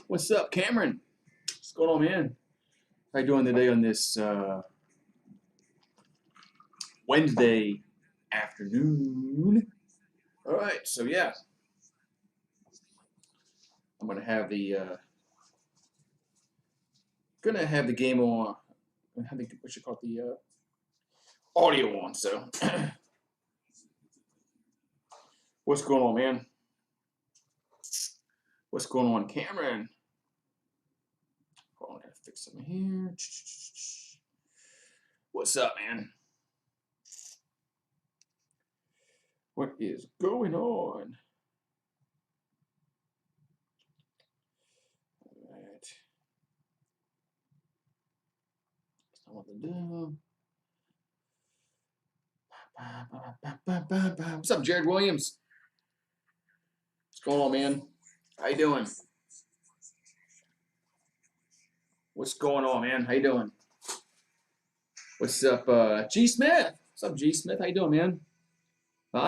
What's up, Cameron? What's going on, man? How you doing today on this Wednesday afternoon? All right, so yeah, I'm gonna have the game on. What you call it, the audio on. So, what's going on, man? What's going on, Cameron? Hold on, I gotta fix something here. What's up, man? What is going on? All right. That's not what to do. What's up, Jared Williams? What's going on, man? How you doing? What's going on, man? How you doing? What's up, G. Smith? What's up, G. Smith? How you doing, man?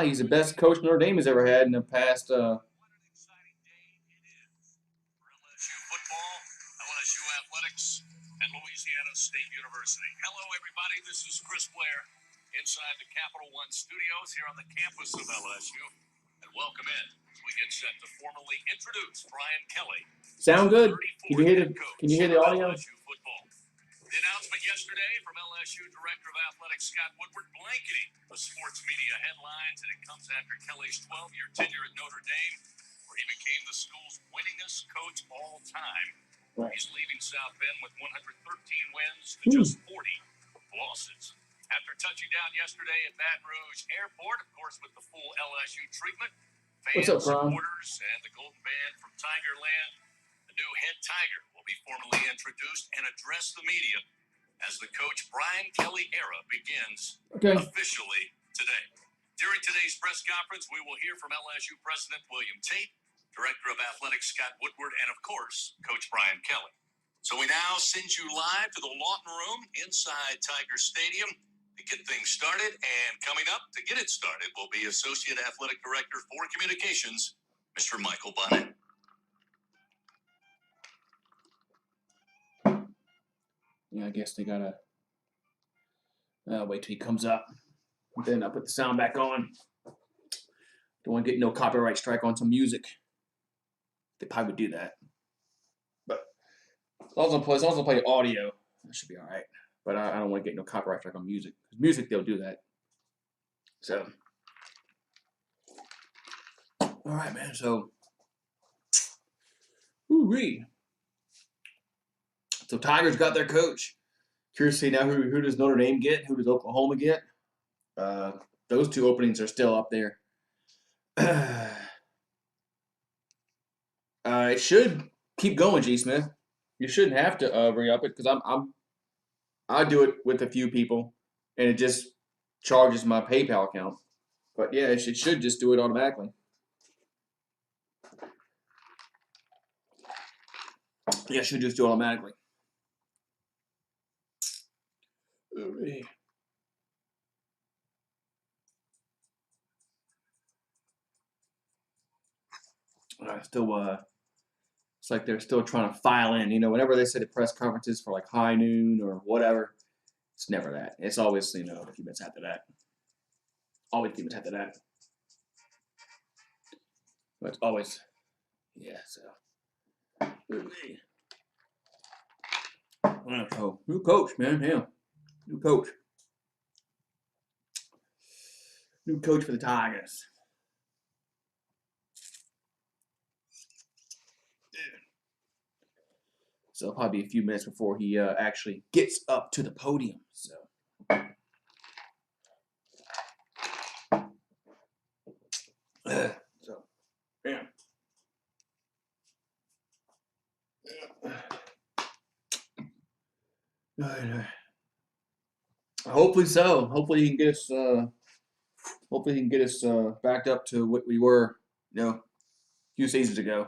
He's the best coach Notre Dame has ever had in the past. LSU football, LSU athletics, and Louisiana State University. Hello, everybody. This is Chris Blair inside the Capital One studios here on the campus of LSU. And welcome in as we get set to formally introduce Brian Kelly. Sound good? Can you hear the audio? LSU football. The announcement yesterday from LSU Director of Athletics Scott Woodward blanketing the sports media headlines, and it comes after Kelly's 12-year tenure at Notre Dame, where he became the school's winningest coach all time. Right. He's leaving South Bend with 113 wins to just 40 losses. After touching down yesterday at Baton Rouge Airport, of course, with the full LSU treatment, fans, What's up, Ron? supporters, and the Golden Band from Tigerland, the new head Tiger will be formally introduced and address the media as the Coach Brian Kelly era begins officially today. During today's press conference, we will hear from LSU President William Tate, Director of Athletics Scott Woodward, and of course, Coach Brian Kelly. So we now send you live to the Lawton Room inside Tiger Stadium to get things started. And coming up to get it started will be Associate Athletic Director for Communications, Mr. Michael Bonnet. Yeah, I guess they gotta wait till he comes up. Then I'll put the sound back on. Don't want to get no copyright strike on some music. They probably would do that. But as long as I play audio, that should be all right. But I don't want to get no copyright strike on music. Music, they'll do that. So, all right, man. So, woo-wee. So Tigers got their coach. Curious to see now who does Notre Dame get? Who does Oklahoma get? Those two openings are still up there. It should keep going, G. Smith. You shouldn't have to re-up it because I do it with a few people, and it just charges my PayPal account. But yeah, it should just do it automatically. Yeah, it should just do it automatically. Okay. It's like they're still trying to file in. Whenever they said at press conferences for like high noon or whatever, it's never that. It's always, a few minutes after that. Always a few minutes after that. But it's always, yeah, so. Oh, new coach, man, yeah. New coach. New coach for the Tigers. So it'll probably be a few minutes before he actually gets up to the podium. So. Yeah. Hopefully so. Hopefully he can get us. Hopefully he can get us back up to what we were, a few seasons ago.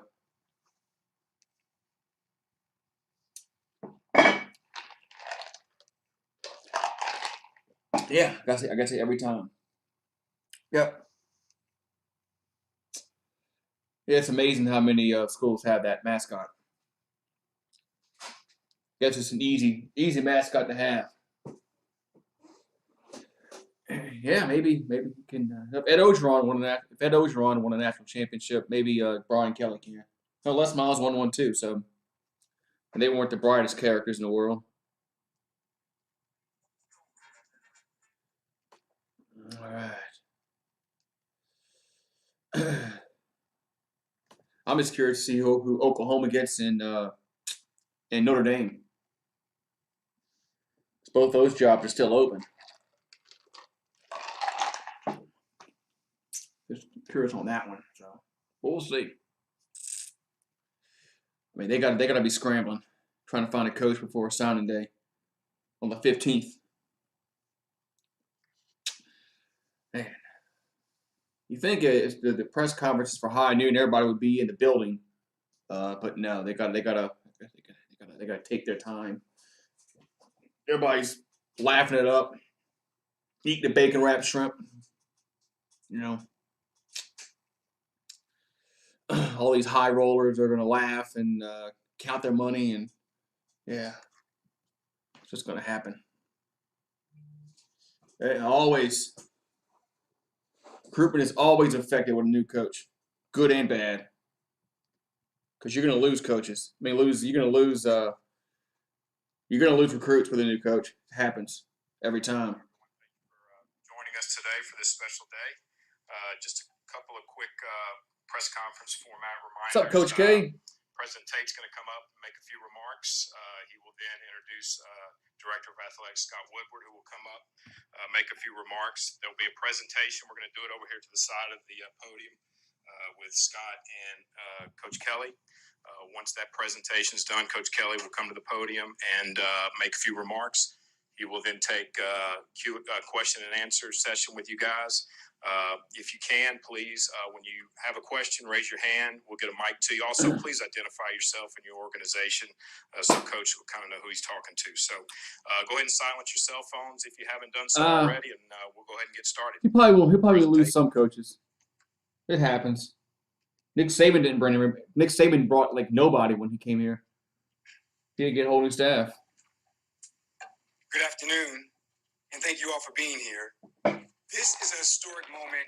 Yeah, I gotta say every time. Yep. Yeah, it's amazing how many schools have that mascot. Guess it's an easy mascot to have. Yeah, maybe we can. If Ed Ogeron won a national championship, maybe Brian Kelly can. No, Les Miles won one too, so and they weren't the brightest characters in the world. All right. I'm just curious to see who Oklahoma gets in Notre Dame. Both those jobs are still open. Just curious on that one. So we'll see. I mean, they got to be scrambling, trying to find a coach before signing day on the 15th. Man, you think the press conferences for high noon, everybody would be in the building, but no, they gotta take their time. Everybody's laughing it up, eating the bacon wrapped shrimp. You know, all these high rollers are gonna laugh and count their money, and yeah, it's just gonna happen. Always. Recruitment is always affected with a new coach, good and bad, because you're going to lose coaches. You're going to lose recruits with a new coach. It happens every time. Joining us today for this special day. Just a couple of quick press conference format reminders. What's up, Coach K? President Tate's going to come up and make a few remarks. He will then introduce Director of Athletics Scott Woodward, who will come up, make a few remarks. There will be a presentation. We're going to do it over here to the side of the podium with Scott and Coach Kelly. Once that presentation is done, Coach Kelly will come to the podium and make a few remarks. He will then take a question and answer session with you guys. If you can, please, when you have a question, raise your hand. We'll get a mic to you. Also, please identify yourself and your organization so Coach will kind of know who he's talking to. So go ahead and silence your cell phones if you haven't done so already, and we'll go ahead and get started. He'll probably lose some coaches. It happens. Nick Saban didn't bring him. Nick Saban brought like nobody when he came here. He didn't get a whole new staff. Good afternoon, and thank you all for being here. This is a historic moment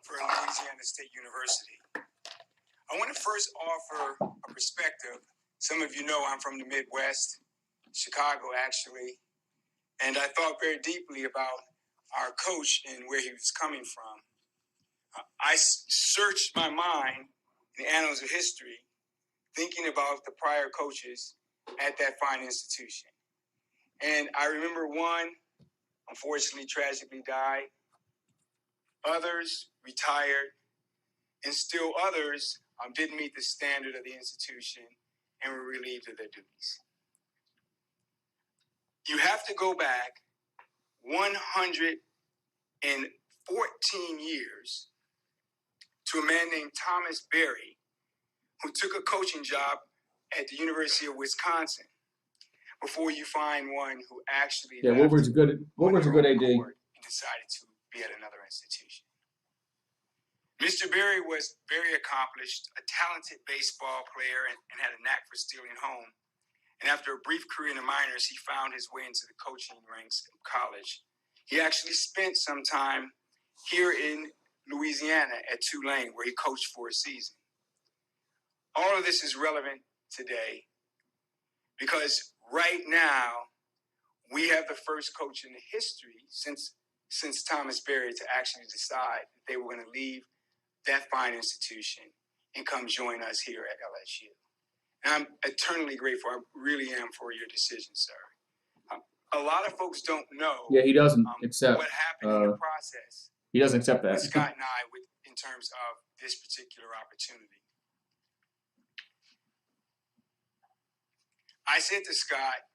for Louisiana State University. I want to first offer a perspective. Some of you know I'm from the Midwest, Chicago actually, and I thought very deeply about our coach and where he was coming from. I searched my mind in the annals of history, thinking about the prior coaches at that fine institution. And I remember one, unfortunately, tragically died. Others retired, and still others didn't meet the standard of the institution and were relieved of their duties. You have to go back 114 years to a man named Thomas Berry, who took a coaching job at the University of Wisconsin before you find one who actually Woodward's a good AD. And decided to be at another institution. Mr. Berry was very accomplished, a talented baseball player, and had a knack for stealing home. And after a brief career in the minors, he found his way into the coaching ranks in college. He actually spent some time here in Louisiana at Tulane, where he coached for a season. All of this is relevant today because right now we have the first coach in the history since Thomas Berry to actually decide that they were going to leave that fine institution and come join us here at LSU. And I'm eternally grateful. I really am for your decision, sir. A lot of folks don't know. Yeah, he doesn't accept what happened in the process. He doesn't accept that. With Scott and I, in terms of this particular opportunity. I said to Scott,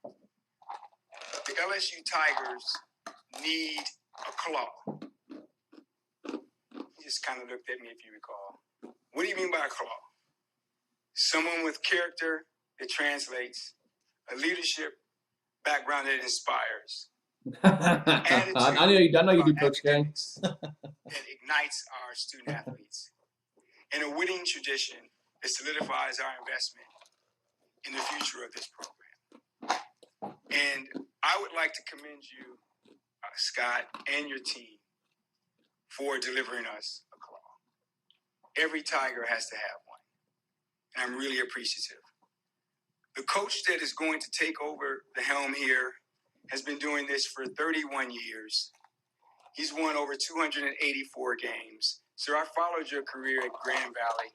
the LSU Tigers need a claw. He just kind of looked at me, if you recall. What do you mean by a claw? Someone with character that translates, a leadership background that inspires. I know you do, Coach K. That ignites our student athletes. And a winning tradition that solidifies our investment in the future of this program. And I would like to commend you, Scott, and your team for delivering us a claw. Every Tiger has to have one, and I'm really appreciative. The coach that is going to take over the helm here has been doing this for 31 years. He's won over 284 games. Sir, I followed your career at Grand Valley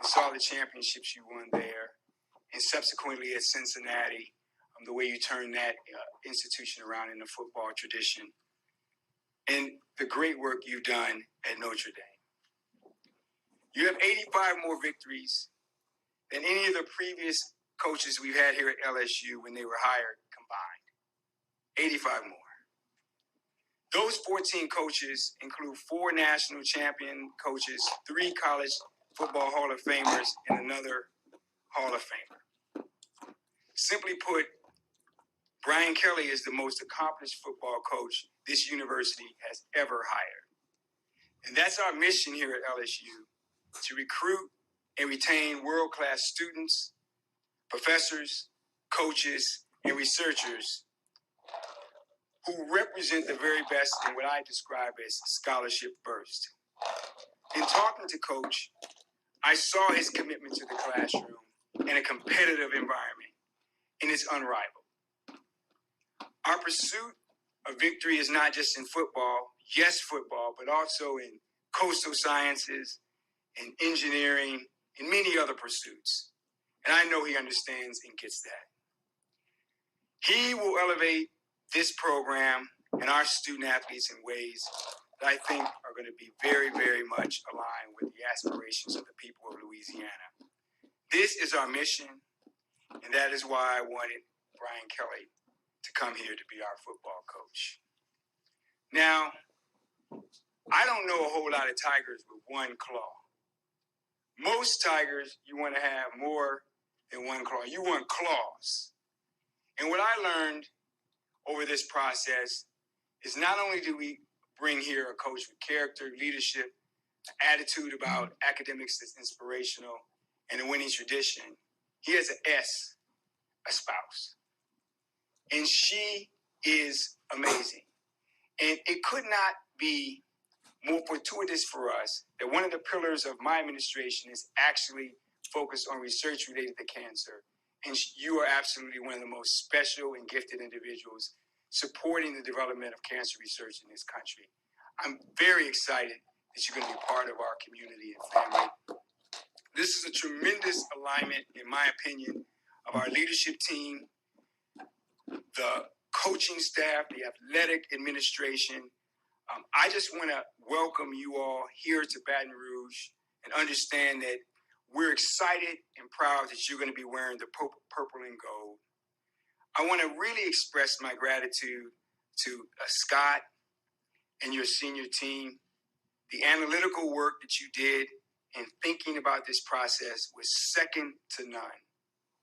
and saw the championships you won there, and subsequently at Cincinnati, the way you turned that institution around in the football tradition, and the great work you've done at Notre Dame. You have 85 more victories than any of the previous coaches we've had here at LSU when they were hired combined. 85 more. Those 14 coaches include 4 national champion coaches, 3 college football Hall of Famers, and another Hall of Famer. Simply put, Brian Kelly is the most accomplished football coach this university has ever hired. And that's our mission here at LSU, to recruit and retain world-class students, professors, coaches, and researchers who represent the very best in what I describe as scholarship first. In talking to Coach, I saw his commitment to the classroom in a competitive environment, and it's unrivaled. Our pursuit of victory is not just in football, yes, football, but also in coastal sciences, in engineering, and many other pursuits. And I know he understands and gets that. He will elevate this program and our student athletes in ways that I think are going to be very, very much aligned with the aspirations of the people of Louisiana. This is our mission, and that is why I wanted Brian Kelly to come here to be our football coach. Now, I don't know a whole lot of Tigers with one claw. Most Tigers, you want to have more than one claw. You want claws. And what I learned over this process is not only do we bring here a coach with character, leadership, attitude about academics that's inspirational, and a winning tradition, he has an S, a spouse. And she is amazing. And it could not be more fortuitous for us that one of the pillars of my administration is actually focused on research related to cancer. And you are absolutely one of the most special and gifted individuals supporting the development of cancer research in this country. I'm very excited that you're going to be part of our community and family. This is a tremendous alignment, in my opinion, of our leadership team, the coaching staff, the athletic administration. I just want to welcome you all here to Baton Rouge and understand that we're excited and proud that you're going to be wearing the purple and gold. I want to really express my gratitude to Scott and your senior team. The analytical work that you did in thinking about this process was second to none.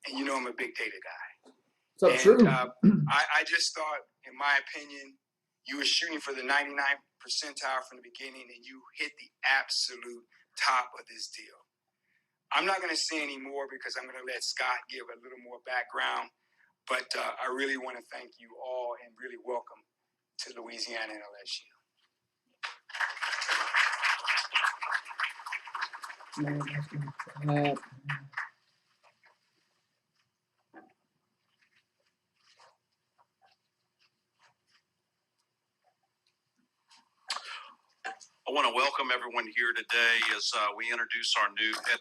And you know I'm a big data guy. So true. I just thought, in my opinion, you were shooting for the 99th percentile from the beginning, and you hit the absolute top of this deal. I'm not going to say any more because I'm going to let Scott give a little more background, but I really want to thank you all and really welcome to Louisiana and LSU. I want to welcome everyone here today as we introduce our new head.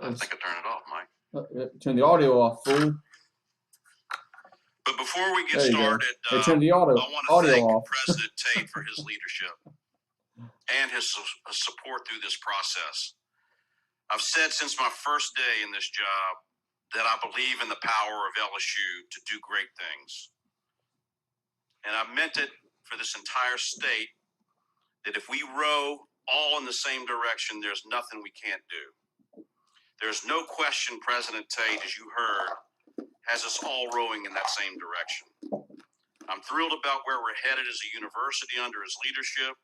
I think I turned it off, Mike. Turn the audio off, fool. But before we get started, turn the audio I want to thank off. President Tate for his leadership and his support through this process. I've said since my first day in this job that I believe in the power of LSU to do great things. And I meant it for this entire state, that if we row all in the same direction, there's nothing we can't do. There's no question President Tate, as you heard, has us all rowing in that same direction. I'm thrilled about where we're headed as a university under his leadership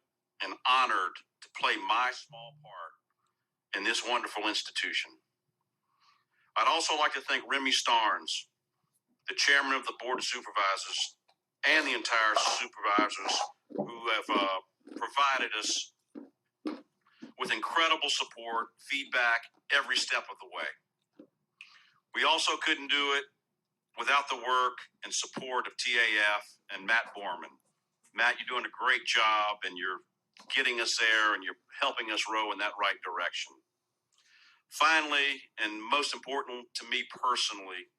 and honored to play my small part in this wonderful institution. I'd also like to thank Remy Starnes, the chairman of the Board of Supervisors, and the entire supervisors who have provided us with incredible support, feedback, every step of the way. We also couldn't do it without the work and support of TAF and Matt Borman. Matt, you're doing a great job, and you're getting us there, and you're helping us row in that right direction. Finally, and most important to me personally,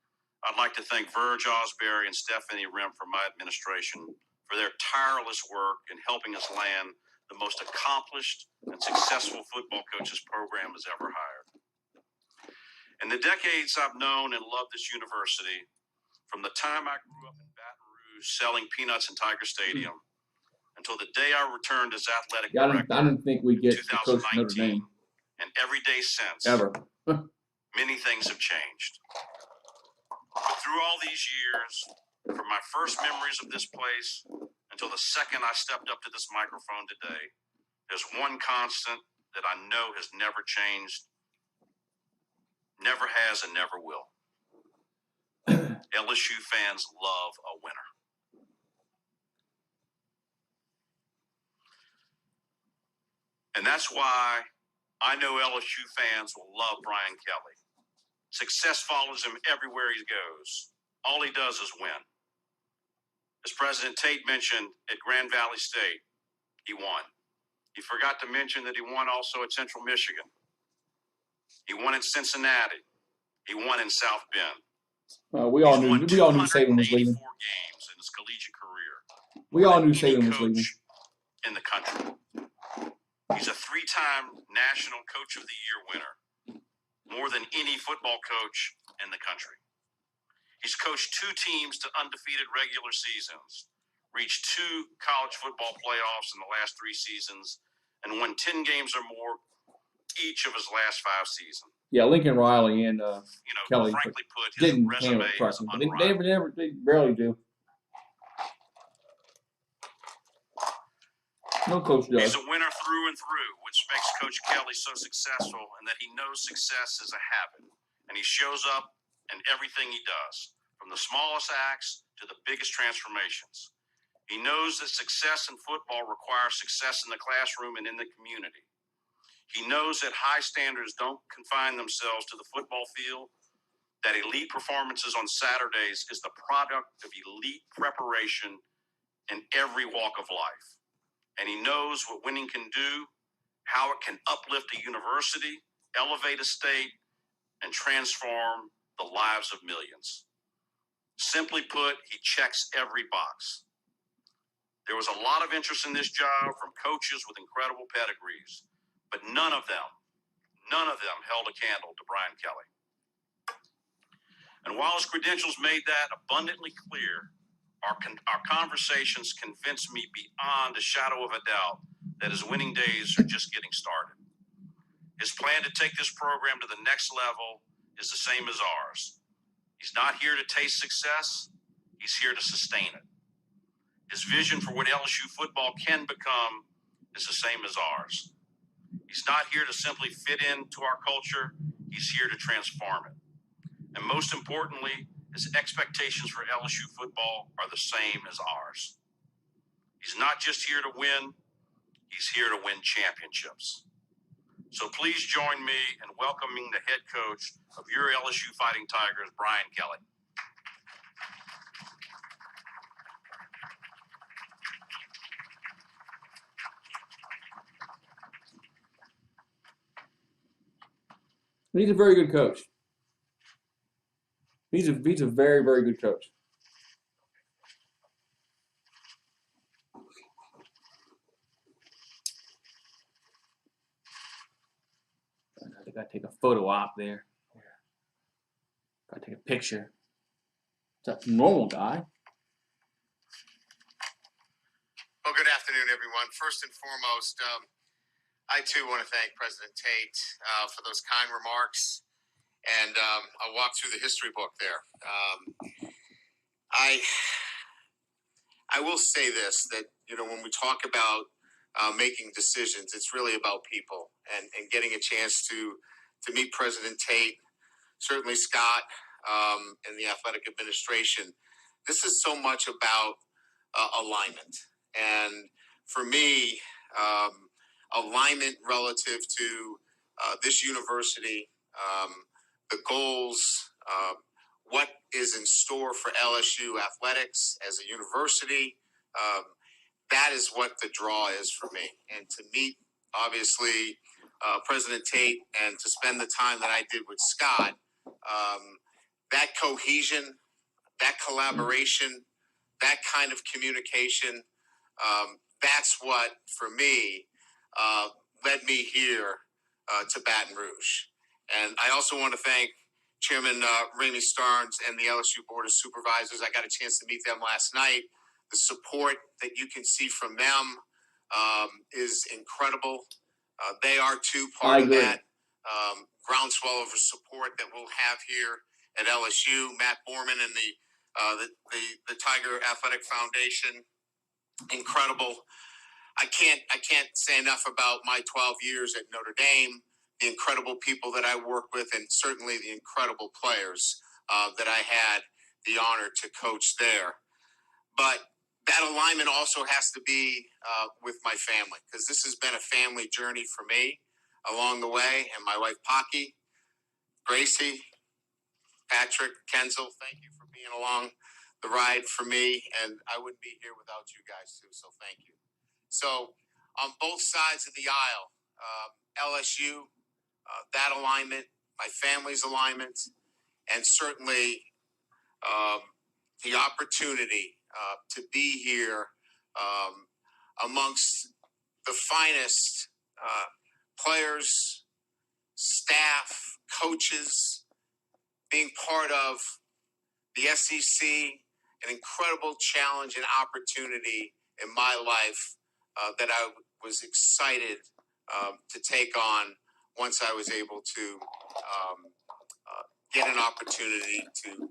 I'd like to thank Verge Osbury and Stephanie Rim from my administration for their tireless work in helping us land the most accomplished and successful football coaches program has ever hired. In the decades I've known and loved this university, from the time I grew up in Baton Rouge selling peanuts in Tiger Stadium until the day I returned as athletic director I didn't think we'd get to coach Notre 2019, Dame. and every day since, Ever. many things have changed. But through all these years, from my first memories of this place until the second I stepped up to this microphone today, there's one constant that I know has never changed, never has, and never will. LSU fans love a winner. And that's why I know LSU fans will love Brian Kelly. Success follows him everywhere he goes. All he does is win. As President Tate mentioned at Grand Valley State, he won. He forgot to mention that he won also at Central Michigan. He won in Cincinnati. He won in South Bend. We all knew Saban was leaving. 284 games in his collegiate career. We all knew Saban was leaving. In the country. He's a 3-time National Coach of the Year winner, more than any football coach in the country. He's coached 2 teams to undefeated regular seasons, reached 2 college football playoffs in the last 3 seasons, and won 10 games or more each of his last 5 seasons. Yeah, Lincoln Riley and Kelly frankly put, his resume is unrivaled. They barely do. No coach does. He's a winner through and through, which makes Coach Kelly so successful, and that he knows success is a habit. And he shows up in everything he does, from the smallest acts to the biggest transformations. He knows that success in football requires success in the classroom and in the community. He knows that high standards don't confine themselves to the football field, that elite performances on Saturdays is the product of elite preparation in every walk of life. And he knows what winning can do, how it can uplift a university, elevate a state, and transform the lives of millions. Simply put, he checks every box. There was a lot of interest in this job from coaches with incredible pedigrees, but none of them held a candle to Brian Kelly. And while his credentials made that abundantly clear, our conversations convinced me beyond a shadow of a doubt that his winning days are just getting started. His plan to take this program to the next level is the same as ours. He's not here to taste success. He's here to sustain it. His vision for what LSU football can become is the same as ours. He's not here to simply fit into our culture. He's here to transform it. And most importantly, his expectations for LSU football are the same as ours. He's not just here to win, he's here to win championships. So please join me in welcoming the head coach of your LSU Fighting Tigers, Brian Kelly. He's a very good coach. He's a very, very good coach. I gotta take a photo op there. Gotta take a picture. It's a normal guy. Well, good afternoon, everyone. First and foremost, I too want to thank President Tate for those kind remarks. And I'll walk through the history book there. I will say this, that, when we talk about making decisions, it's really about people and getting a chance to meet President Tate, certainly Scott and the athletic administration. This is so much about alignment. And for me, alignment relative to this university, the goals, what is in store for LSU athletics as a university. That is what the draw is for me. And to meet, obviously, President Tate and to spend the time that I did with Scott, that cohesion, that collaboration, that kind of communication, that's what, for me, led me here to Baton Rouge. And I also want to thank Chairman Ramey Starnes and the LSU Board of Supervisors. I got a chance to meet them last night. The support that you can see from them is incredible. They are too part of that groundswell of support that we'll have here at LSU. Matt Borman and the Tiger Athletic Foundation, incredible. I can't say enough about my 12 years at Notre Dame, the incredible people that I work with, and certainly the incredible players that I had the honor to coach there. But that alignment also has to be with my family, because this has been a family journey for me along the way. And my wife, Pocky, Gracie, Patrick, Kenzel, thank you for being along the ride for me. And I wouldn't be here without you guys too, so thank you. So on both sides of the aisle, LSU, that alignment, my family's alignment, and certainly the opportunity to be here amongst the finest players, staff, coaches, being part of the SEC, an incredible challenge and opportunity in my life that I was excited to take on once I was able to get an opportunity to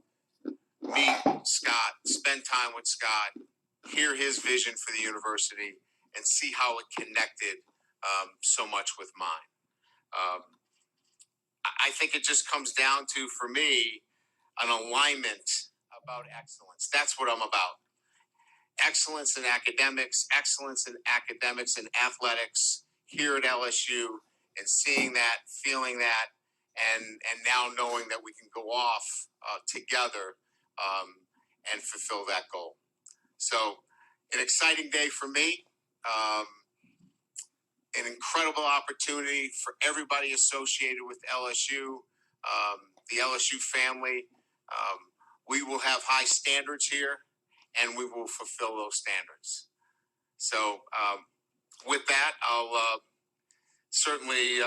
meet Scott, spend time with Scott, hear his vision for the university, and see how it connected so much with mine. I think it just comes down to, for me, an alignment about excellence. That's what I'm about. Excellence in academics and athletics here at LSU, and seeing that, feeling that, and now knowing that we can go off together and fulfill that goal. So, an exciting day for me, an incredible opportunity for everybody associated with LSU, the LSU family. We will have high standards here, and we will fulfill those standards. So with that, I'll certainly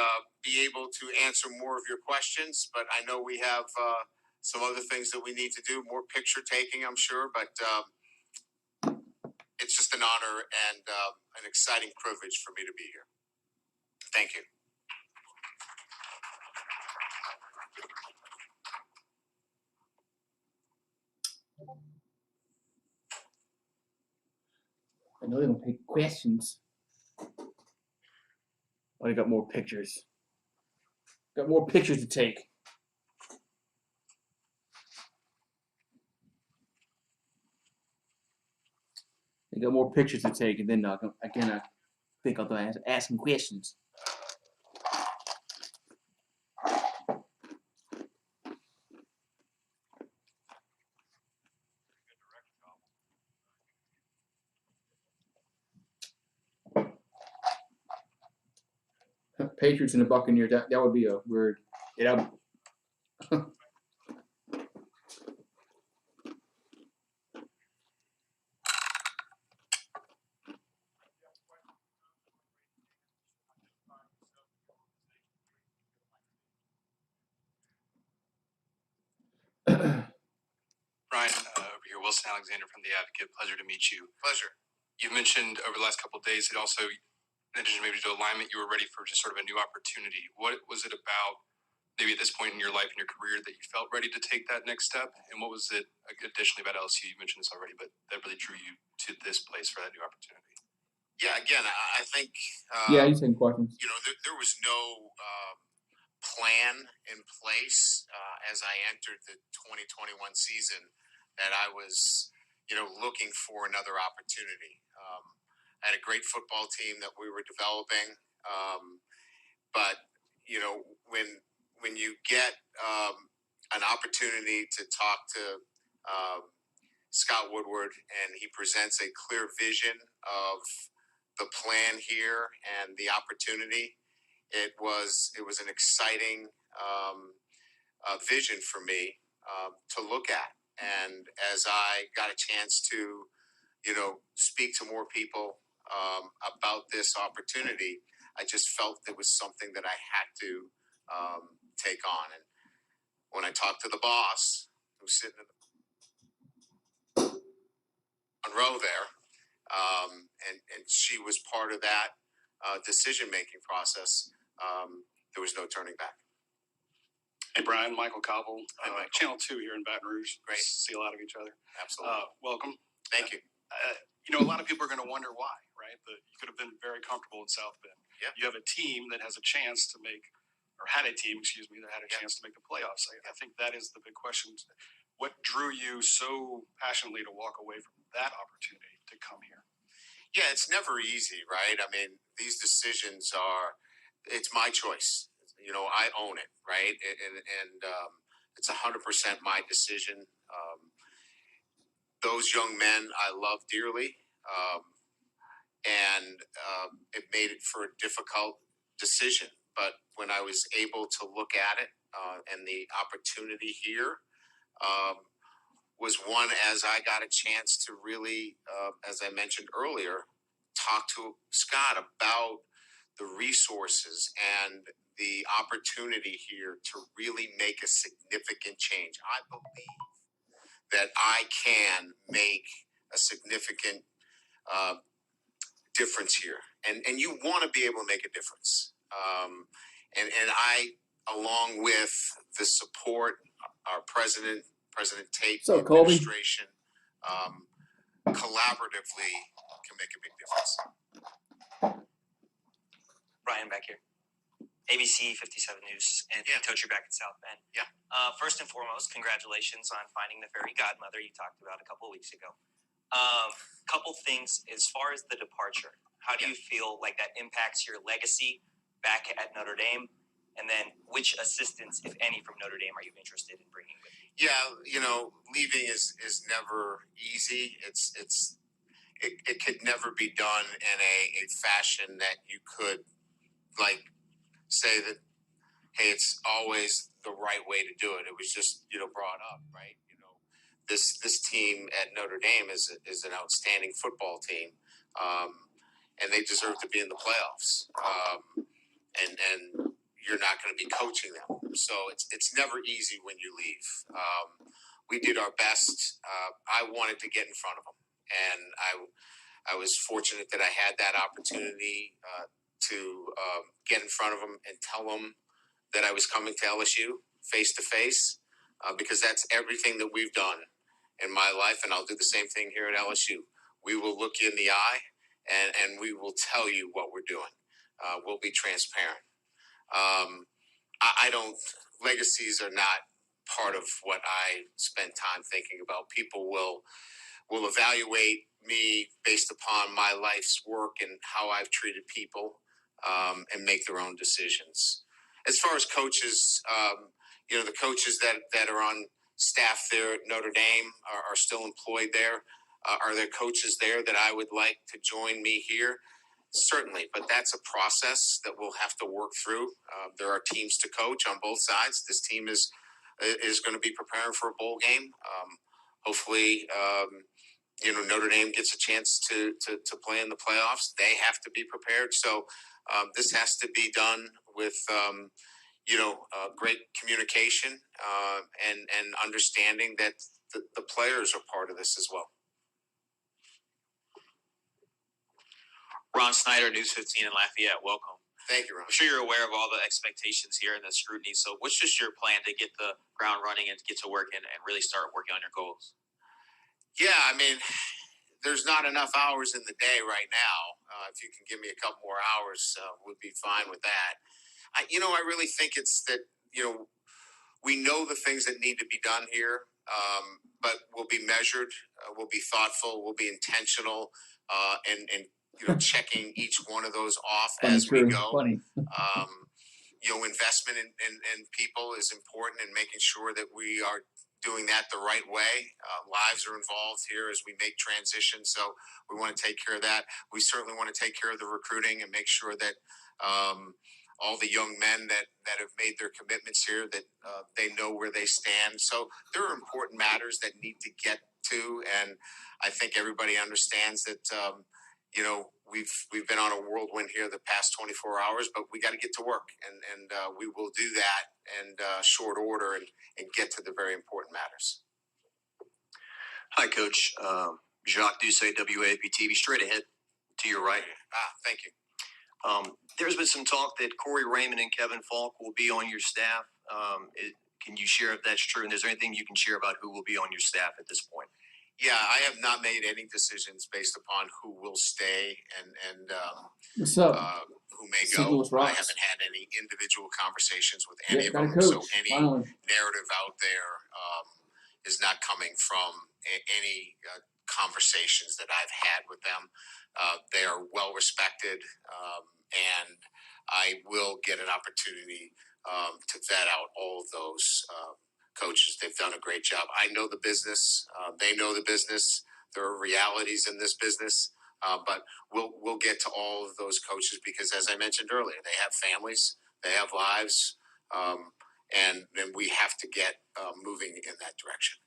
be able to answer more of your questions, but I know we have some other things that we need to do, more picture taking, I'm sure, but it's just an honor and an exciting privilege for me to be here. Thank you. I know they don't take questions. Oh, I got more pictures. Got more pictures to take. I got more pictures to take, and then I think I'll ask some questions. Patriots and the Buccaneers, that would be a word. Yeah. Brian, over here, Wilson Alexander from The Advocate. Pleasure to meet you. Pleasure. You've mentioned over the last couple of days that also, in addition maybe to alignment, you were ready for just sort of a new opportunity. What was it about, maybe at this point in your life and your career, that you felt ready to take that next step? And what was it, additionally, about LSU? You mentioned this already, but that really drew you to this place for that new opportunity? Yeah, again, I think... yeah, you same questions. You know, there was no plan in place as I entered the 2021 season that I was, looking for another opportunity. I had a great football team that we were developing, but when you get an opportunity to talk to Scott Woodward and he presents a clear vision of the plan here and the opportunity, it was an exciting vision for me to look at. And as I got a chance to, speak to more people about this opportunity, I just felt it was something that I had to take on. And when I talked to the boss, who's sitting in the front row there, and she was part of that decision-making process, there was no turning back. Hey, Brian, Michael Cobble, Michael. Channel 2 here in Baton Rouge. Great. See a lot of each other. Absolutely. Welcome. Thank you. A lot of people are going to wonder why, right? You could have been very comfortable in South Bend. Yeah. You have a team that has a chance to make, or had a team, that had a chance to make the playoffs. I think that is the big question. What drew you so passionately to walk away from that opportunity to come here? Yeah, it's never easy, right? I mean, these decisions it's my choice. I own it, right? And it's 100% my decision. Those young men I love dearly, and it made it for a difficult decision. But when I was able to look at it and the opportunity here was one as I got a chance to really, as I mentioned earlier, talk to Scott about the resources and the opportunity here to really make a significant change. I believe that I can make a significant difference here. And you want to be able to make a difference. And I, along with the support, our President Tate, So, the Colby. administration, collaboratively can make a big difference. Brian back here. ABC 57 News, and Coach, you're back in South Bend. Yeah. First and foremost, congratulations on finding the fairy godmother you talked about a couple of weeks ago. Couple things as far as the departure. How do you feel like that impacts your legacy back at Notre Dame? And then which assistants, if any, from Notre Dame are you interested in bringing with you? Yeah, leaving is never easy. It could never be done in a fashion that you could say that, hey, it's always the right way to do it. It was just, brought up, right? This team at Notre Dame is an outstanding football team, and they deserve to be in the playoffs. And you're not going to be coaching them, so it's never easy when you leave. We did our best. I wanted to get in front of them, and I was fortunate that I had that opportunity to get in front of them and tell them that I was coming to LSU face to face, because that's everything that we've done in my life, and I'll do the same thing here at LSU. We will look you in the eye, and we will tell you what we're doing. We'll be transparent. Legacies are not part of what I spend time thinking about. People will evaluate me based upon my life's work and how I've treated people, and make their own decisions. As far as coaches, the coaches that are on staff there at Notre Dame are still employed there. Are there coaches there that I would like to join me here? Certainly, but that's a process that we'll have to work through. There are teams to coach on both sides. This team is going to be preparing for a bowl game. Hopefully, Notre Dame gets a chance to play in the playoffs. They have to be prepared. So this has to be done with great communication and understanding that the players are part of this as well. Ron Snyder, News 15 in Lafayette, welcome. Thank you, Ron. I'm sure you're aware of all the expectations here and the scrutiny. So what's just your plan to get the ground running and get to work and really start working on your goals? Yeah, I mean, there's not enough hours in the day right now. If you can give me a couple more hours, we'd be fine with that. I really think it's that, we know the things that need to be done here, but we'll be measured, we'll be thoughtful, we'll be intentional, and checking each one of those off as we go. Funny. Investment in people is important, and making sure that we are doing that the right way. Lives are involved here as we make transitions, so we want to take care of that. We certainly want to take care of the recruiting and make sure that all the young men that have made their commitments here, that they know where they stand. So there are important matters that need to get to, and I think everybody understands that we've been on a whirlwind here the past 24 hours, but we got to get to work, and we will do that in short order and get to the very important matters. Hi, Coach. Jacques Doucet, WAPTV, straight ahead to your right. Thank you. There's been some talk that Corey Raymond and Kevin Falk will be on your staff. Can you share if that's true? And is there anything you can share about who will be on your staff at this point? Yeah, I have not made any decisions based upon who will stay and What's up? Who may St. go. Louis Rocks. I haven't had any individual conversations with any of got a them. coach, So any finally. narrative out there is not coming from any conversations that I've had with them. They are well respected, and I will get an opportunity to vet out all of those coaches. They've done a great job. I know the business. They know the business. There are realities in this business, but we'll get to all of those coaches because, as I mentioned earlier, they have families, they have lives, and we have to get moving in that direction.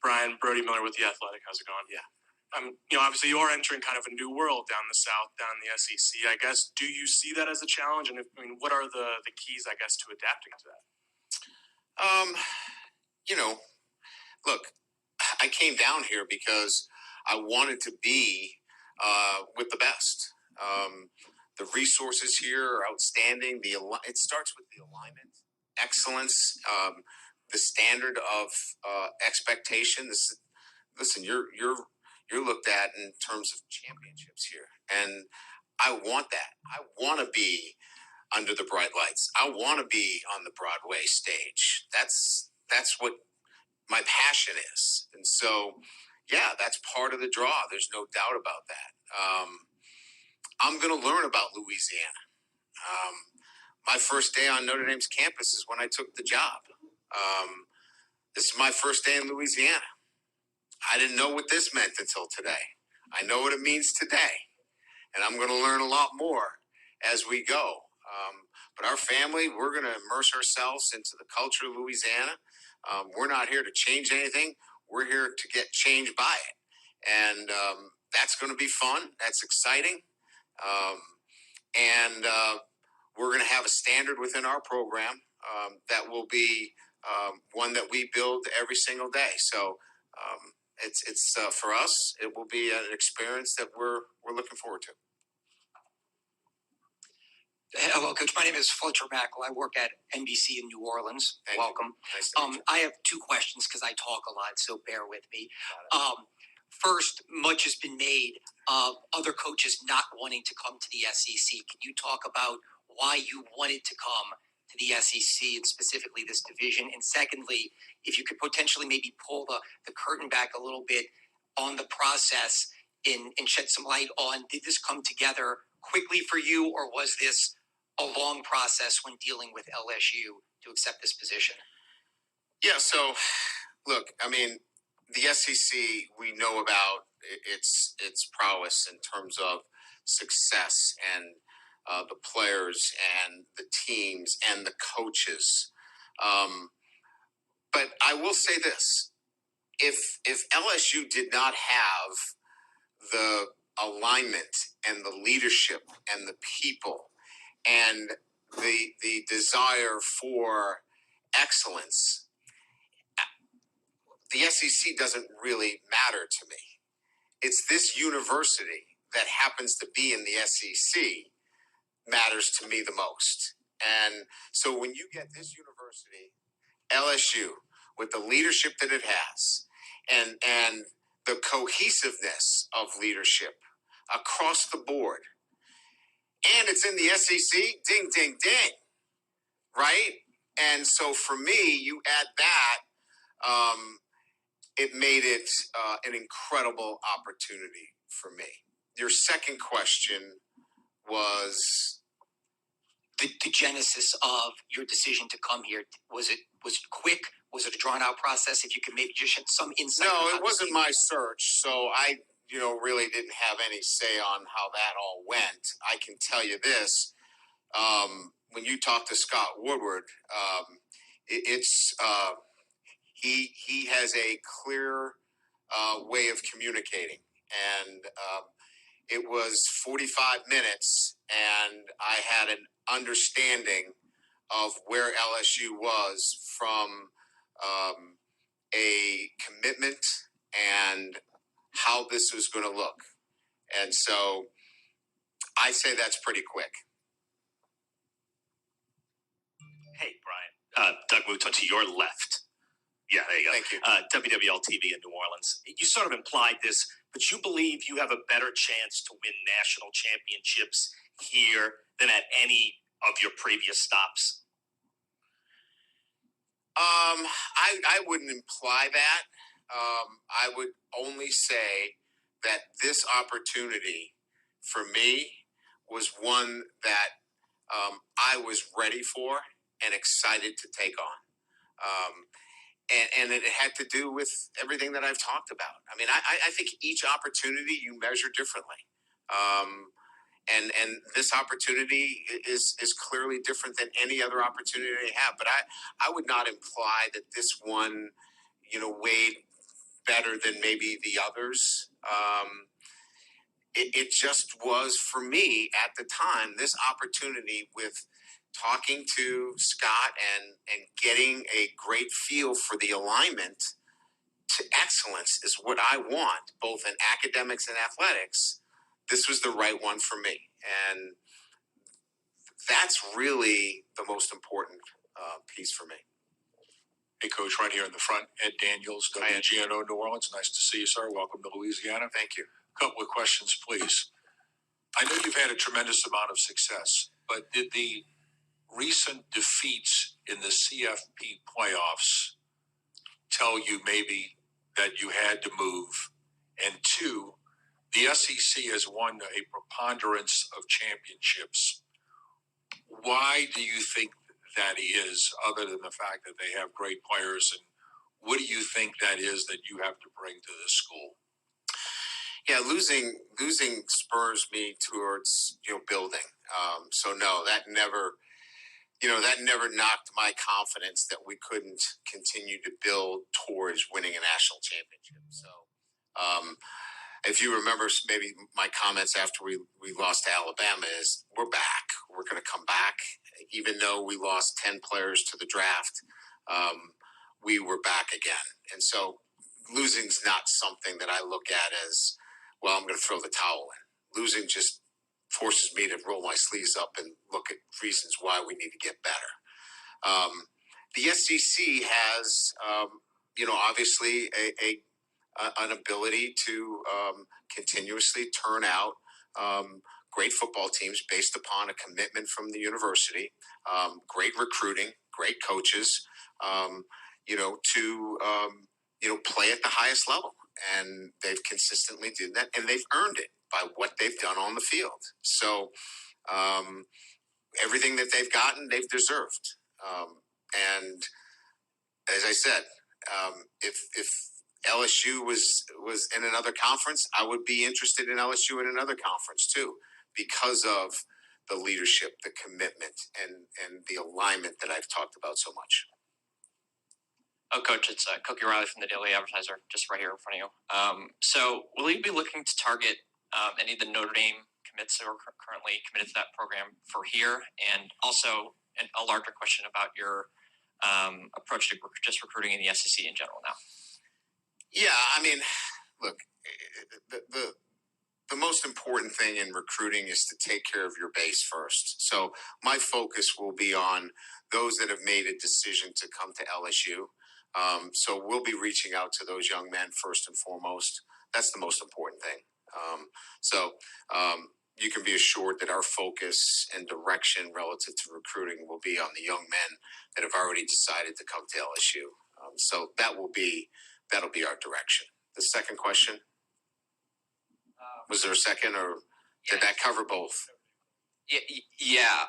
Brian, Brody Miller with The Athletic. How's it going? Yeah. Obviously you are entering kind of a new world down the South, down the SEC. I guess, do you see that as a challenge? And what are the keys, I guess, to adapting to that? Look, I came down here because I wanted to be with the best. The resources here are outstanding. It starts with the alignment, excellence, the standard of expectation. Listen, you're looked at in terms of championships here, and I want that. I want to be under the bright lights. I want to be on the Broadway stage. That's what my passion is. And so, yeah, that's part of the draw. There's no doubt about that. I'm going to learn about Louisiana. My first day on Notre Dame's campus is when I took the job. This is my first day in Louisiana. I didn't know what this meant until today. I know what it means today. And I'm going to learn a lot more as we go. But our family, we're going to immerse ourselves into the culture of Louisiana. We're not here to change anything. We're here to get changed by it. And that's going to be fun. That's exciting. And we're going to have a standard within our program that will be one that we build every single day. So it's for us, it will be an experience that we're looking forward to. Hello, Coach. My name is Fletcher Mackel. I work at NBC in New Orleans. Thank Welcome. You. Nice to meet you. I have two questions because I talk a lot, so bear with me. First, much has been made of other coaches not wanting to come to the SEC. Can you talk about why you wanted to come to the SEC and specifically this division? And secondly, if you could potentially maybe pull the curtain back a little bit on the process and shed some light on, did this come together quickly for you, or was this a long process when dealing with LSU to accept this position? Yeah, so look, the SEC, we know about its prowess in terms of success and the players and the teams and the coaches. But I will say this, if LSU did not have the alignment and the leadership and the people and the desire for excellence, the SEC doesn't really matter to me. It's this university that happens to be in the SEC matters to me the most. And so when you get this university, LSU, with the leadership that it has and the cohesiveness of leadership across the board, and it's in the SEC. Ding, ding, ding. Right? And so for me, you add that, it made it an incredible opportunity for me. Your second question was the genesis of your decision to come here. Was it quick? Was it a drawn out process? If you could maybe just shed some insight. No, it wasn't my search. So I, really didn't have any say on how that all went. I can tell you this. When you talk to Scott Woodward, he has a clear way of communicating. And it was 45 minutes, and I had an understanding of where LSU was from a commitment and how this was going to look. And so I say that's pretty quick. Hey, Brian. Doug Mouton to your left. Yeah, there you go. Thank you. WWL TV in New Orleans. You sort of implied this, but you believe you have a better chance to win national championships here than at any of your previous stops? I wouldn't imply that. I would only say that this opportunity for me was one that I was ready for and excited to take on. And it had to do with everything that I've talked about. I mean, I think each opportunity you measure differently. And this opportunity is clearly different than any other opportunity I have. But I would not imply that this one, weighed better than maybe the others. It just was, for me at the time, this opportunity with talking to Scott and getting a great feel for the alignment to excellence is what I want, both in academics and athletics. This was the right one for me. And that's really the most important piece for me. Hey, Coach, right here in the front, Ed Daniels, WGNO New Orleans. Nice to see you, sir. Welcome to Louisiana. Thank you. A couple of questions, please. I know you've had a tremendous amount of success, but did the recent defeats in the CFP playoffs tell you maybe that you had to move? And two, the SEC has won a preponderance of championships. Why do you think that is, other than the fact that they have great players? And what do you think that is that you have to bring to this school? Yeah, losing spurs me towards building. So no, that never knocked my confidence that we couldn't continue to build towards winning a national championship. So if you remember, maybe my comments after we lost to Alabama is we're back. We're going to come back. Even though we lost 10 players to the draft, we were back again. And so losing's not something that I look at as, well, I'm going to throw the towel in. Losing just forces me to roll my sleeves up and look at reasons why we need to get better. The SEC has, obviously an ability to continuously turn out great football teams based upon a commitment from the university, great recruiting, great coaches, to play at the highest level. And they've consistently did that, and they've earned it by what they've done on the field. So everything that they've gotten, they've deserved. And as I said, if LSU was in another conference, I would be interested in LSU in another conference too, because of the leadership, the commitment, and the alignment that I've talked about so much. Oh, Coach, it's Cookie Riley from the Daily Advertiser, just right here in front of you. So will you be looking to target any of the Notre Dame commits that are currently committed to that program for here? And also a larger question about your approach to just recruiting in the SEC in general now. Yeah, I mean, look, the most important thing in recruiting is to take care of your base first. So my focus will be on those that have made a decision to come to LSU. So we'll be reaching out to those young men first and foremost. That's the most important thing. you can be assured that our focus and direction relative to recruiting will be on the young men that have already decided to come to LSU. So that'll be our direction. The second question, was there a second, or did that cover both? Yeah.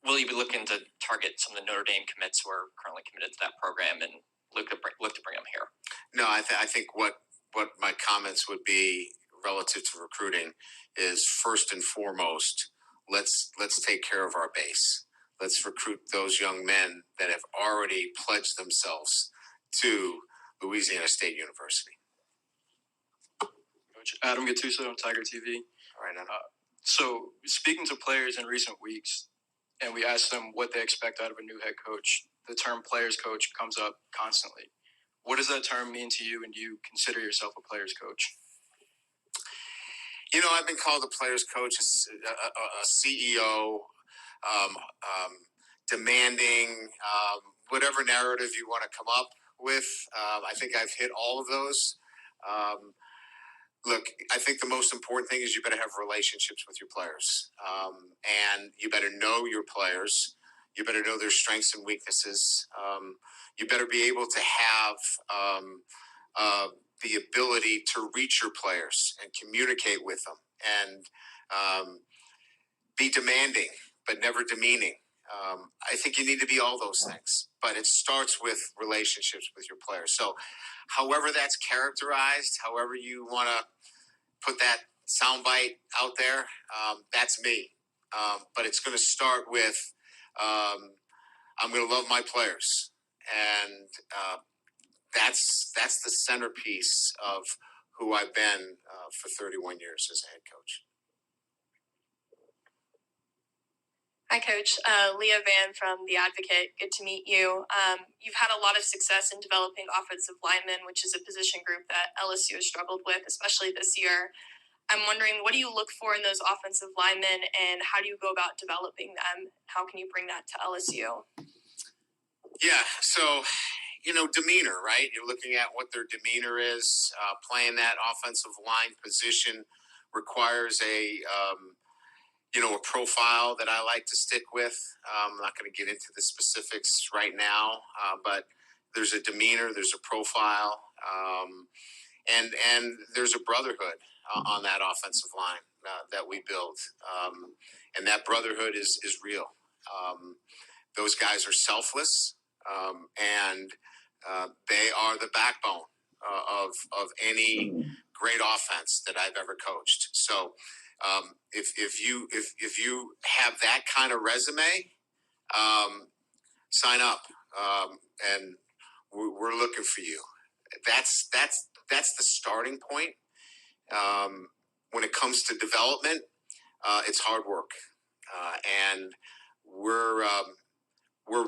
Will you be looking to target some of the Notre Dame commits who are currently committed to that program and look to bring them here? No, I think what my comments would be relative to recruiting is, first and foremost, let's take care of our base. Let's recruit those young men that have already pledged themselves to Louisiana State University. Coach Adam Gattuso on Tiger TV. All right, Adam. So speaking to players in recent weeks, and we asked them what they expect out of a new head coach, the term players coach comes up constantly. What does that term mean to you, and do you consider yourself a players coach? You know, I've been called a players coach, a CEO, demanding, whatever narrative you want to come up with. I think I've hit all of those. Look, I think the most important thing is you better have relationships with your players. And you better know your players. You better know their strengths and weaknesses. You better be able to have the ability to reach your players and communicate with them and be demanding, but never demeaning. I think you need to be all those things, but it starts with relationships with your players. So however that's characterized, however you want to put that soundbite out there, that's me. But it's going to start with, I'm going to love my players. And that's the centerpiece of who I've been for 31 years as a head coach. Hi, Coach. Leah Van from The Advocate. Good to meet you. You've had a lot of success in developing offensive linemen, which is a position group that LSU has struggled with, especially this year. I'm wondering, what do you look for in those offensive linemen, and how do you go about developing them? How can you bring that to LSU? Yeah, so, demeanor, right? You're looking at what their demeanor is. Playing that offensive line position requires a profile that I like to stick with. I'm not going to get into the specifics right now, but there's a demeanor, there's a profile, and there's a brotherhood on that offensive line that we build. And that brotherhood is real. Those guys are selfless, and they are the backbone of any great offense that I've ever coached. So if you have that kind of resume, sign up, and we're looking for you. That's the starting point. When it comes to development, it's hard work, and we're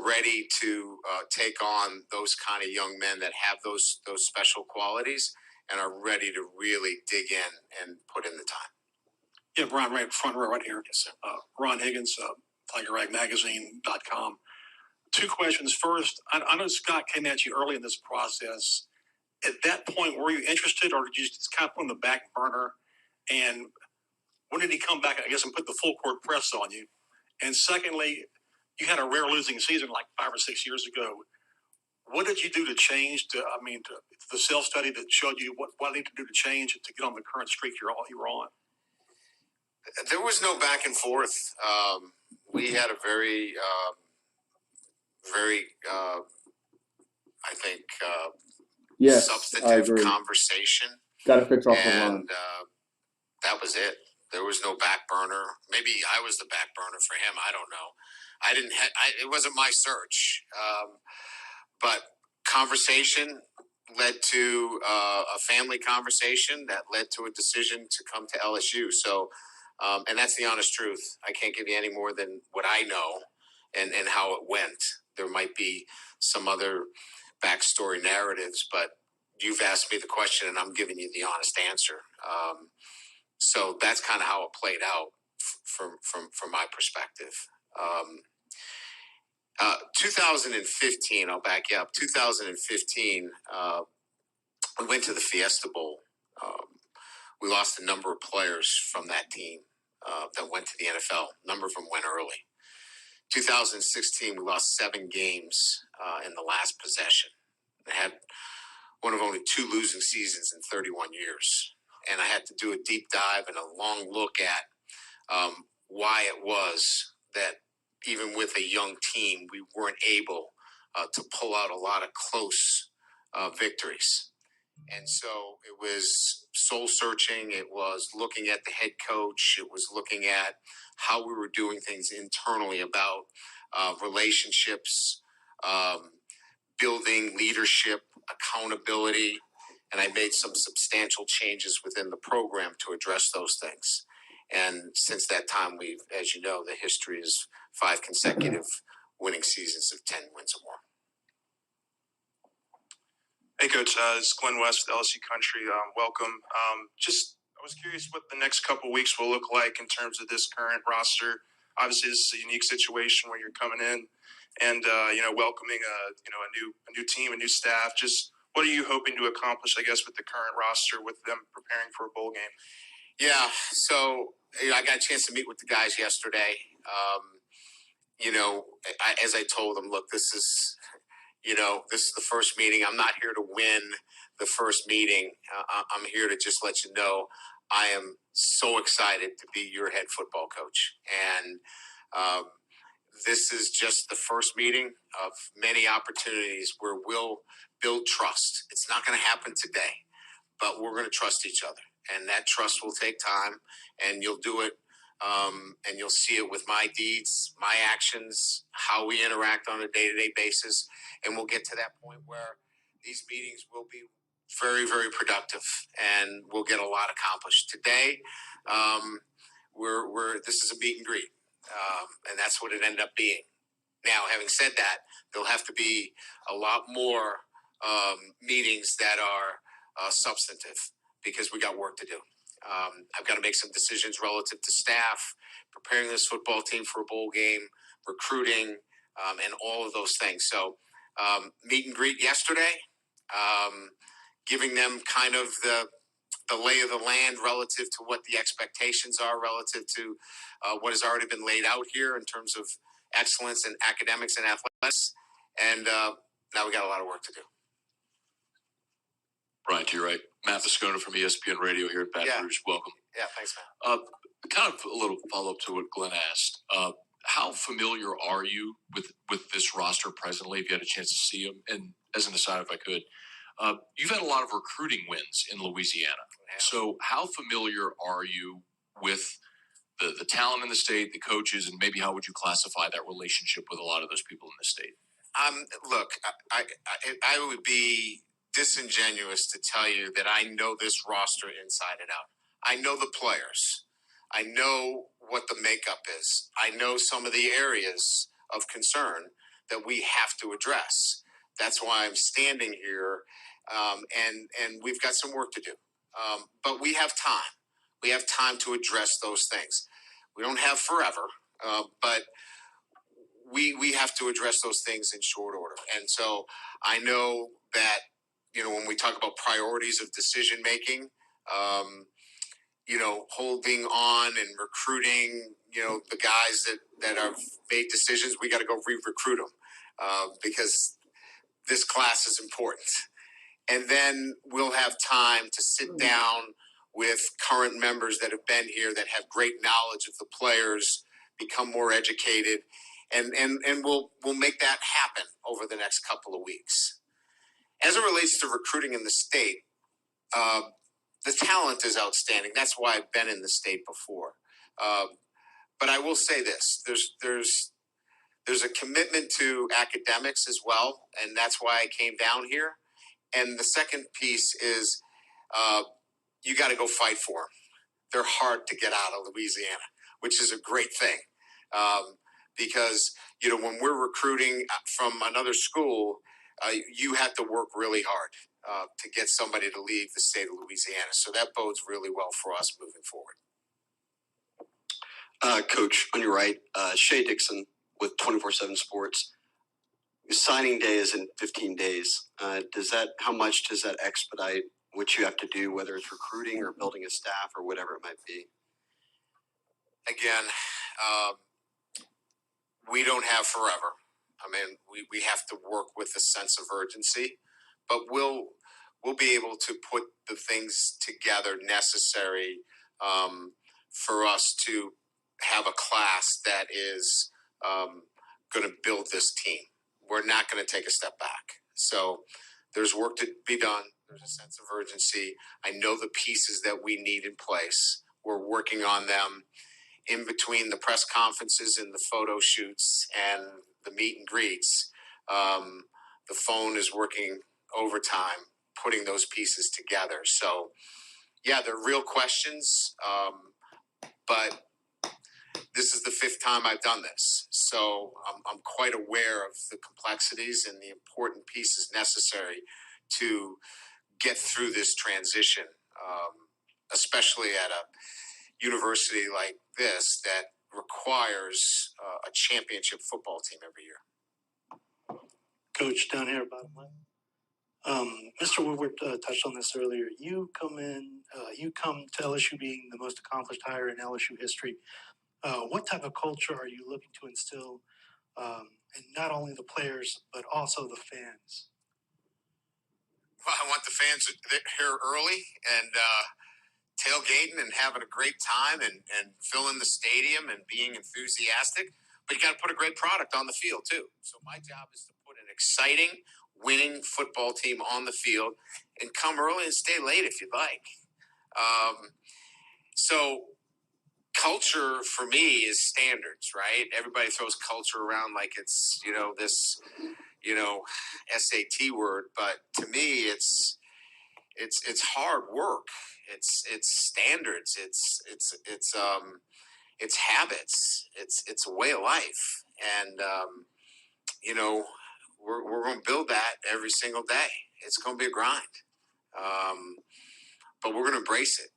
ready to take on those kind of young men that have those special qualities and are ready to really dig in and put in the time. Yeah, Brian, right front row right here. Yes, sir. Ron Higgins, TigerRagMagazine.com. Two questions. First, I know Scott came at you early in this process. At that point, were you interested, or did you just kind of put on the back burner? And when did he come back, I guess, and put the full court press on you? And secondly, you had a rare losing season like 5 or 6 years ago. What did you do to change the self-study that showed you what I need to do to change to get on the current streak you were on? There was no back and forth. We had a very, I think, substantive conversation. Got to fix off the line. And that was it. There was no back burner. Maybe I was the back burner for him. I don't know. It wasn't my search. But conversation led to a family conversation that led to a decision to come to LSU. So, and that's the honest truth. I can't give you any more than what I know and how it went. There might be some other backstory narratives, but you've asked me the question and I'm giving you the honest answer. So that's kind of how it played out from my perspective. 2015, I'll back you up. 2015, we went to the Fiesta Bowl we lost a number of players from that team that went to the NFL. A number of them went early. 2016, we lost 7 games in the last possession. I had one of only 2 losing seasons in 31 years. And I had to do a deep dive and a long look at why it was that even with a young team, we weren't able to pull out a lot of close victories. And so it was soul searching. It was looking at the head coach. It was looking at how we were doing things internally about relationships, building leadership, accountability. And I made some substantial changes within the program to address those things. And since that time, we've, as you know, the history is 5 consecutive winning seasons of 10 wins or more. Hey, Coach. This is Glenn West with LSU Country. Welcome. I was curious what the next couple weeks will look like in terms of this current roster. Obviously, this is a unique situation where you're coming in and welcoming a new team, a new staff. Just what are you hoping to accomplish, I guess, with the current roster, with them preparing for a bowl game? Yeah, so I got a chance to meet with the guys yesterday. As I told them, look, this is the first meeting. I'm not here to win the first meeting. I'm here to just let you know I am so excited to be your head football coach. And this is just the first meeting of many opportunities where we'll build trust. It's not going to happen today, but we're going to trust each other. And that trust will take time, and you'll do it. And you'll see it with my deeds, my actions, how we interact on a day-to-day basis. And we'll get to that point where these meetings will be very, very productive, and we'll get a lot accomplished. Today, this is a meet and greet, and that's what it ended up being. Now, having said that, there'll have to be a lot more meetings that are substantive, because we got work to do. I've got to make some decisions relative to staff, preparing this football team for a bowl game, recruiting, and all of those things. So meet and greet yesterday, giving them kind of the lay of the land relative to what the expectations are, relative to what has already been laid out here in terms of excellence in academics and athletics. And now we got a lot of work to do. Brian, to your right. Matt Viscona from ESPN Radio here at Baton Rouge. Welcome. Yeah, thanks, Matt. Kind of a little follow-up to what Glenn asked. How familiar are you with this roster presently, if you had a chance to see them? And as an aside, if I could, you've had a lot of recruiting wins in Louisiana. Yeah. So how familiar are you with the talent in the state, the coaches, and maybe how would you classify that relationship with a lot of those people in the state? Look, I would be disingenuous to tell you that I know this roster inside and out. I know the players. I know what the makeup is. I know some of the areas of concern that we have to address. That's why I'm standing here, and we've got some work to do. But we have time. We have time to address those things. We don't have forever, but we have to address those things in short order. And so I know that, when we talk about priorities of decision making, holding on and recruiting, the guys that have made decisions, we got to go re-recruit them because this class is important. And then we'll have time to sit down with current members that have been here, that have great knowledge of the players, become more educated, and we'll make that happen over the next couple of weeks. As it relates to recruiting in the state, the talent is outstanding. That's why I've been in the state before. But I will say this: there's a commitment to academics as well, and that's why I came down here. And the second piece is you got to go fight for them. They're hard to get out of Louisiana, which is a great thing, because when we're recruiting from another school, you have to work really hard to get somebody to leave the state of Louisiana. So that bodes really well for us moving forward. Coach, on your right, Shay Dixon with 24/7 Sports. Signing day is in 15 days. How much does that expedite what you have to do, whether it's recruiting or building a staff or whatever it might be? Again, we don't have forever. I mean, we have to work with a sense of urgency, but we'll be able to put the things together necessary for us to have a class that is going to build this team. We're not going to take a step back. So there's work to be done. There's a sense of urgency. I know the pieces that we need in place. We're working on them. In between the press conferences and the photo shoots and the meet and greets, the phone is working overtime, putting those pieces together. So, yeah, they're real questions, but this is the 5th time I've done this. So I'm quite aware of the complexities and the important pieces necessary to get through this transition, especially at a university like this that requires a championship football team every year. Coach, down here, bottom line. Mr. Woodward touched on this earlier. You come to LSU being the most accomplished hire in LSU history. What type of culture are you looking to instill in not only the players, but also the fans? Well, I want the fans here early and tailgating and having a great time and filling the stadium and being enthusiastic. But you got to put a great product on the field, too. So my job is to put an exciting, winning football team on the field and come early and stay late if you'd like. So culture for me is standards, right? Everybody throws culture around like it's, this, SAT word. But to me, it's hard work. It's standards. It's habits. It's a way of life. And, we're going to build that every single day. It's going to be a grind. But we're going to embrace it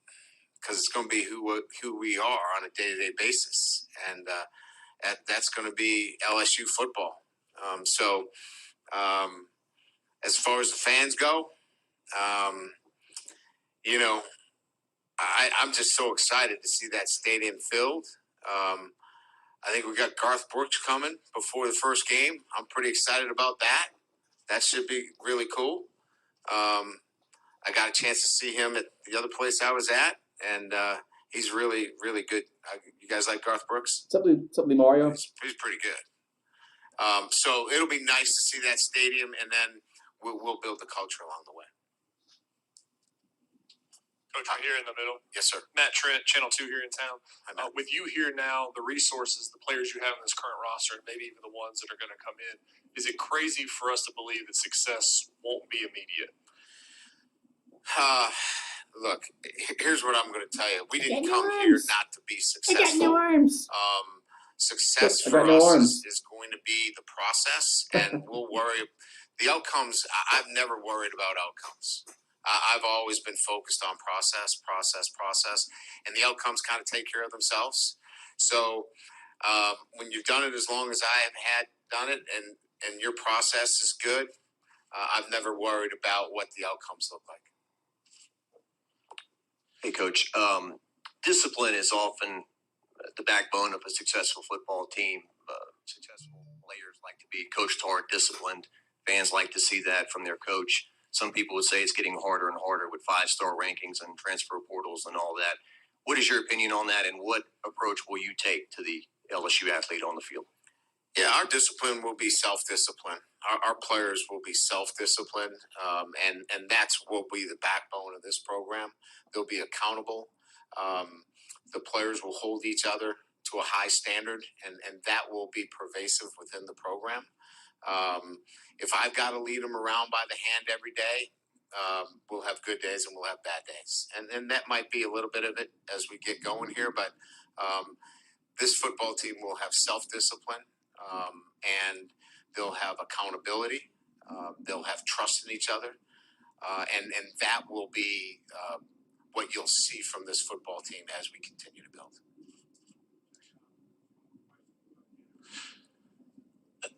because it's going to be who we are on a day-to-day basis. And that's going to be LSU football. As far as the fans go, I'm just so excited to see that stadium filled. I think we got Garth Brooks coming before the first game. I'm pretty excited about that. That should be really cool. I got a chance to see him at the other place I was at, and he's really, really good. You guys like Garth Brooks? Something Mario. He's pretty good. So it'll be nice to see that stadium, and then we'll build the culture along the way. Coach, I'm here in the middle. Yes, sir. Matt Trent, Channel 2 here in town. With you here now, the resources, the players you have in this current roster, and maybe even the ones that are going to come in, is it crazy for us to believe that success won't be immediate? Look, here's what I'm going to tell you. We didn't come here not to be successful. I got no arms. Success for us is going to be the process, and we'll worry. The outcomes, I've never worried about outcomes. I've always been focused on process, and the outcomes kind of take care of themselves. So when you've done it as long as I have done it, and your process is good, I've never worried about what the outcomes look like. Hey, Coach. Discipline is often the backbone of a successful football team. Successful players like to be coached hard, disciplined. Fans like to see that from their coach. Some people would say it's getting harder and harder with 5-star rankings and transfer portals and all that. What is your opinion on that, and what approach will you take to the LSU athlete on the field? Yeah, our discipline will be self-discipline. Our players will be self-disciplined, and that's will be the backbone of this program. They'll be accountable. The players will hold each other to a high standard, and that will be pervasive within the program. If I've got to lead them around by the hand every day, we'll have good days and we'll have bad days. And that might be a little bit of it as we get going here, but this football team will have self-discipline, and they'll have accountability. They'll have trust in each other. And that will be what you'll see from this football team as we continue to build.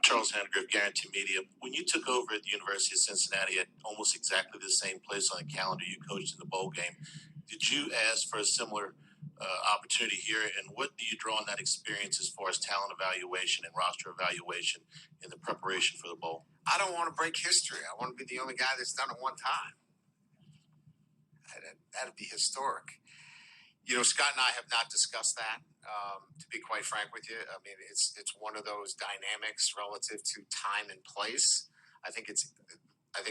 Charles Handgriff, Guarantee Media. When you took over at the University of Cincinnati at almost exactly the same place on the calendar you coached in the bowl game, did you ask for a similar opportunity here? And what do you draw on that experience as far as talent evaluation and roster evaluation in the preparation for the bowl? I don't want to break history. I want to be the only guy that's done it one time. That'd be historic. You know, Scott and I have not discussed that. To be quite frank with you, I mean, it's one of those dynamics relative to time and place. I think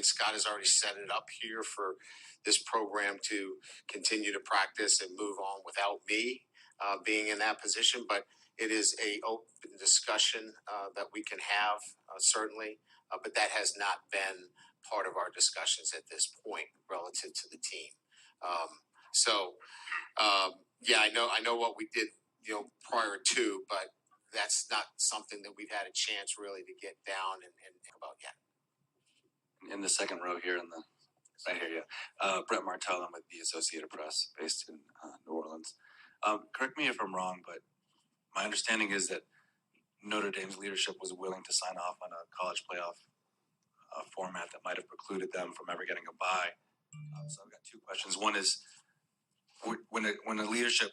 Scott has already set it up here for this program to continue to practice and move on without me being in that position. But it is a open discussion that we can have, certainly. But that has not been part of our discussions at this point relative to the team. Yeah, I know what we did, prior to, but that's not something that we've had a chance really to get down and think about yet. In the second row here, right here, Brett Martell, I'm with the Associated Press, based in New Orleans. Correct me if I'm wrong, but my understanding is that Notre Dame's leadership was willing to sign off on a college playoff format that might have precluded them from ever getting a bye. So I've got two questions. One is, when the leadership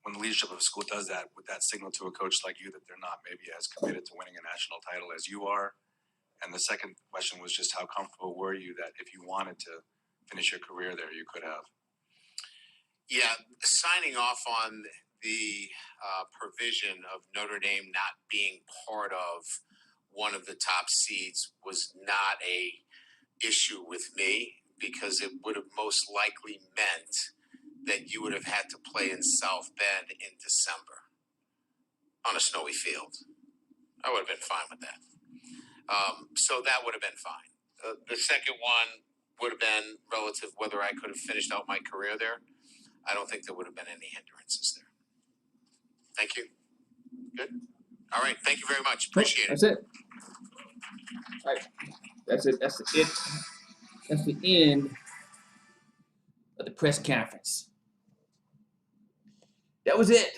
of a school does that, would that signal to a coach like you that they're not maybe as committed to winning a national title as you are? And the second question was just how comfortable were you that if you wanted to finish your career there, you could have? Yeah, signing off on the provision of Notre Dame not being part of one of the top seeds was not a issue with me, because it would have most likely meant that you would have had to play in South Bend in December on a snowy field. I would have been fine with that. So that would have been fine. The second one would have been relative whether I could have finished out my career there. I don't think there would have been any hindrances there. Thank you. Good. All right. Thank you very much. Appreciate it. That's it. All right. That's it. That's it. That's the end of the press conference. That was it.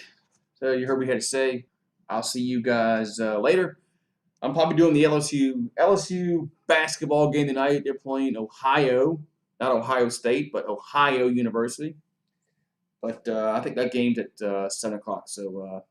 So you heard what we had to say. I'll see you guys later. I'm probably doing the LSU basketball game tonight. They're playing Ohio, not Ohio State, but Ohio University. But I think that game's at 7 o'clock. So,